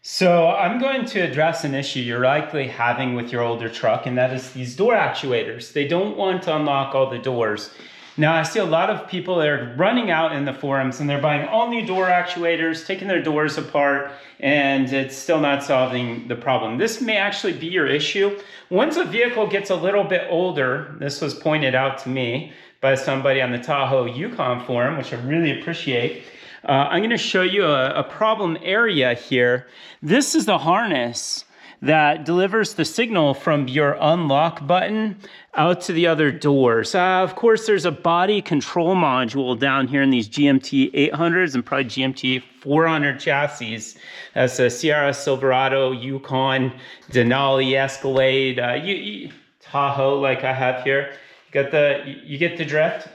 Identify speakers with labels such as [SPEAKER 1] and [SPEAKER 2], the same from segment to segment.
[SPEAKER 1] So I'm going to address an issue you're likely having with your older truck, and that is these door actuators. They don't want to unlock all the doors. Now, I see a lot of people that are running out in the forums and they're buying all new door actuators, taking their doors apart, and it's still not solving the problem. This may actually be your issue. Once a vehicle gets a little bit older, this was pointed out to me by somebody on the Tahoe Yukon forum, which I really appreciate. I'm going to show you a problem area here. This is the harness that delivers the signal from your unlock button out to the other doors. Of course, there's a body control module down here in these GMT800s and probably GMT400 chassis. That's a Sierra, Silverado, Yukon, Denali, Escalade, Tahoe like I have here. You get the drift.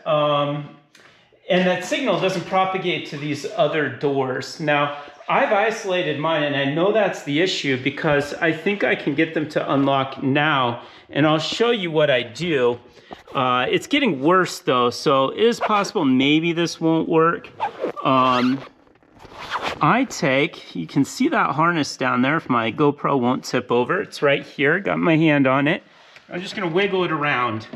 [SPEAKER 1] And that signal doesn't propagate to these other doors. Now, I've isolated mine, and I know that's the issue because I think I can get them to unlock now, and I'll show you what I do. It's getting worse though, so it is possible maybe this won't work. You can see that harness down there if my GoPro won't tip over. It's right here, got my hand on it. I'm just gonna wiggle it around.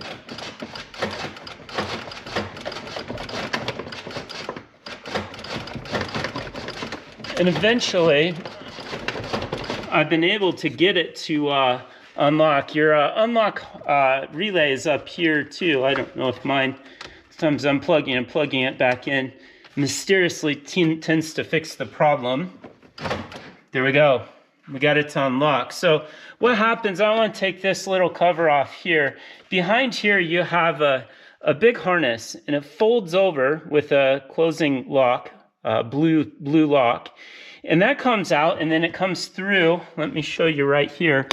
[SPEAKER 1] And eventually, I've been able to get it to unlock. Your unlock relay is up here too. I don't know if mine, sometimes unplugging and plugging it back in, mysteriously tends to fix the problem. There we go. We got it to unlock. So what happens, I want to take this little cover off here. Behind here, you have a big harness, and it folds over with a closing lock. Blue lock, and that comes out, and then it comes through. Let me show you right here.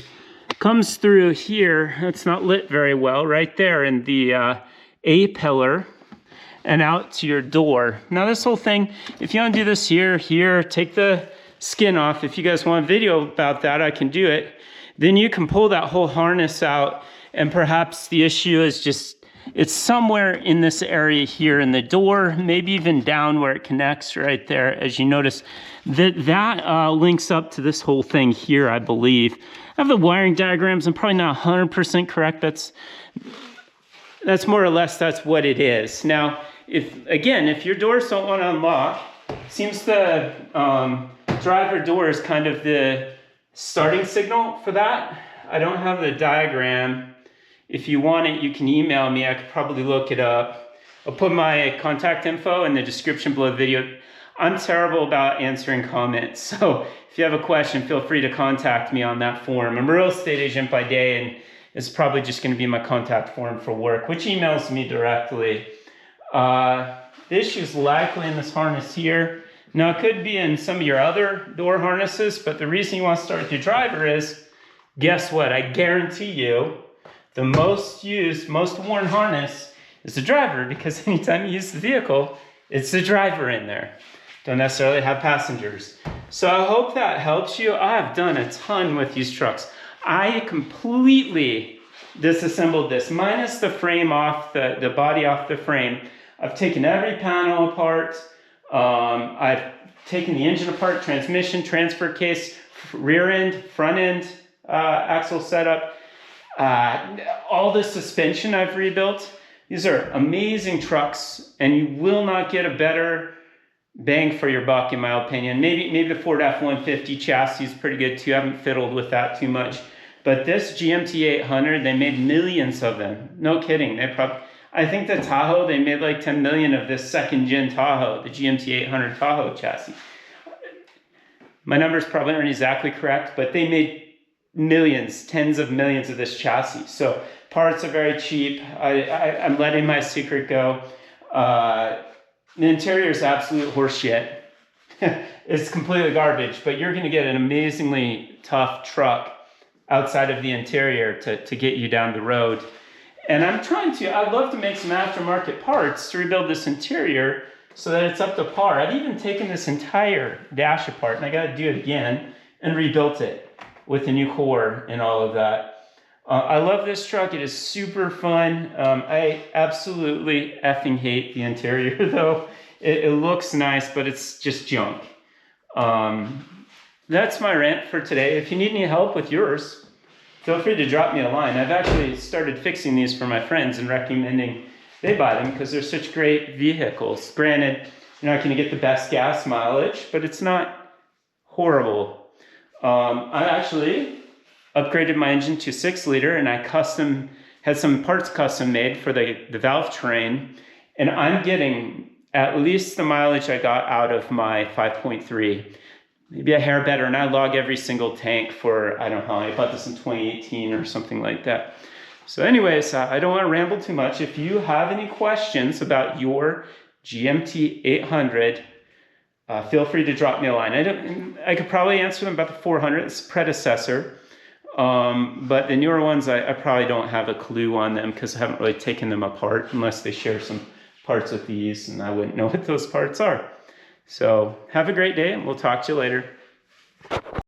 [SPEAKER 1] Comes through here. It's not lit very well. Right there in the A pillar, and out to your door. Now this whole thing, if you want to do this here, take the skin off. If you guys want a video about that, I can do it. Then you can pull that whole harness out, and perhaps the issue is just it's somewhere in this area here in the door, maybe even down where it connects right there. As you notice, that links up to this whole thing here, I believe. I have the wiring diagrams. I'm probably not 100% correct. That's more or less, that's what it is. Now, if your doors don't want to unlock, seems the driver door is kind of the starting signal for that. I don't have the diagram. If you want it, you can email me. I could probably look it up. I'll put my contact info in the description below the video. I'm terrible about answering comments, so if you have a question, feel free to contact me on that form. I'm a real estate agent by day, and it's probably just going to be my contact form for work, which emails me directly. The issue is likely in this harness here. Now, it could be in some of your other door harnesses, but the reason you want to start with your driver is, guess what? I guarantee you, the most used, most worn harness is the driver, because anytime you use the vehicle, it's the driver in there. Don't necessarily have passengers. So I hope that helps you. I've done a ton with these trucks. I completely disassembled this, minus the frame off, the body off the frame. I've taken every panel apart. I've taken the engine apart, transmission, transfer case, rear end, front end, axle setup. All the suspension I've rebuilt. These are amazing trucks, and you will not get a better bang for your buck, in my opinion. Maybe the Ford F-150 chassis is pretty good too. I haven't fiddled with that too much. But this GMT800, they made millions of them. No kidding. I think the Tahoe, they made like 10 million of this second gen Tahoe, the GMT800 Tahoe chassis. My numbers probably aren't exactly correct, but they made millions, tens of millions of this chassis. So parts are very cheap. I'm letting my secret go. The interior is absolute horseshit. It's completely garbage, but you're going to get an amazingly tough truck outside of the interior to get you down the road. And I'd love to make some aftermarket parts to rebuild this interior so that it's up to par. I've even taken this entire dash apart, and I got to do it again, and rebuilt it with a new core and all of that. I love this truck. It is super fun. I absolutely effing hate the interior though. It looks nice, but it's just junk. that's my rant for today. If you need any help with yours, feel free to drop me a line. I've actually started fixing these for my friends and recommending they buy them because they're such great vehicles. Granted, you're not going to get the best gas mileage, but it's not horrible. I actually upgraded my engine to 6-liter, and I had some parts custom made for the valve train, and I'm getting at least the mileage I got out of my 5.3, maybe a hair better, and I log every single tank for, I don't know, I bought this in 2018 or something like that. So anyways, I don't want to ramble too much. If you have any questions about your GMT800, feel free to drop me a line. I could probably answer them about the 400, it's predecessor. But the newer ones, I probably don't have a clue on them because I haven't really taken them apart unless they share some parts with these, and I wouldn't know what those parts are. So have a great day, and we'll talk to you later.